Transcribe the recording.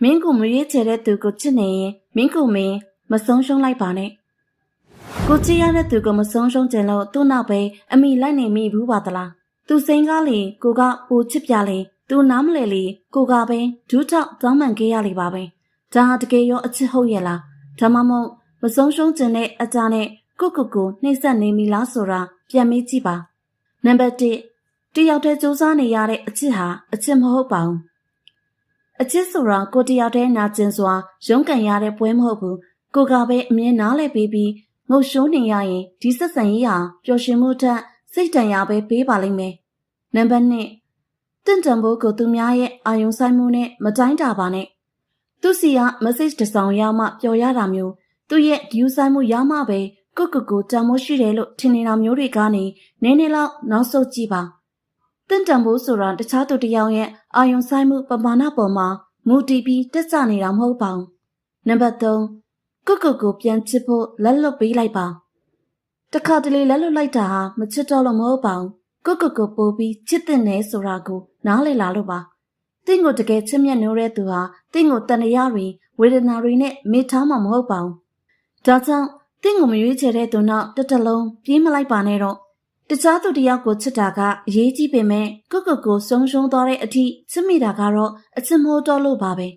မင်းကိုမရွေးချယ်တဲ့သူကိုချစ်နေရင်မင်းကိုမင်းမဆုံးရှုံးလိုက်ပါနဲ့ကိုချစ်ရတဲ့သူကိုမဆုံးရှုံးကြလို့သူ့နောက်ပဲအမိလိုက်နေမိဘူးပါသလားသူစိန်ကားလေကိုကပိုချစ်ပြလေသူနားမလဲလေကိုကပဲဒူးထောက်တောင်းပန်ခဲ့ရလေပါပဲဒါဟာတကယ်ရောအချစ်ဟုတ်ရဲ့လားဒါမှမဟုတ်မဆုံးရှုံးခြင်းတဲ့အကြနဲ့ကိုနှိမ့်ဆက်နေမိလားဆိုတာပြန်မေးကြည့်ပါနံပါတ်1တယောက်တည်းစူးစမ်းနေရတဲ့အချစ်ဟာအချစ်မဟုတ်ပါဘူးအချစ်ဆိုတာကိုတယောက်တည်းနာကျင်စွာရုန်းကန်ရတဲ့ပွဲမဟုတ်ဘူးကိုကပဲအမြင်နားလဲပေးပြီးငုတ်ရှိုးနေရရင်ဒီဆက်ဆံရေးဟာပျော်ရွှင်မှုထက်စိတ်တန်ရာပဲပေးပါလိမ့်မယ်နံပါတ်2တင့်တန်ဖို့ကိုသူများရဲ့အာယုံဆိုင်မှုနဲ့မတိုင်းတာပါနဲ့သူစီက message တစ်စောင်ရမှပျော်ရတာမျိုးသူရဲ့ view ဆိုင်မှုရမှပဲကိုတန်မိုးရှိတယ်လို့ထင်နေတာမျိုးတွေကနေနည်းနည်းလောက်နောက်ဆုတ်ကြည့်ပါတင့်တန်ဖို့ဆိုတာတခြားသူတစ်ယောက်ရဲ့အာယုံဆိုင်မှုပမာဏပေါ်မှာမူတည်ပြီးတက်ကြနေတာမဟုတ်ပါဘူးနံပါတ်3ကိုပြန်ချစ်ဖို့လက်လွတ်ပေးလိုက်ပါတခါတလေလက်လွတ်လိုက်တာဟာမချစ်တော့လို့မဟုတ်ပါဘူးကိုပို့ပြီးချစ်တဲ့နေဆိုတာကိုနားလည်လာလို့ပါတင့်ကိုတကယ်ချစ်မြတ်နိုးတဲ့သူဟာတင့်ကိုတန်ရာတွေဝေဒနာတွေနဲ့မေ့ထားမှာမဟုတ်ပါဘူးဒါကြောင့်တင့်ကိုမရွေးချယ်တဲ့သူနောက်တစ်လုံးပြေးမလိုက်ပါနဲ့တော့တခြားသူတစ်ယောက်ကိုချစ်တာကအရေးကြီးပေမဲ့ကိုဆုံးရှုံးသွားတဲ့အထိချစ်မိတာကတော့အချစ်မဟုတ်တော့လို့ပါပဲ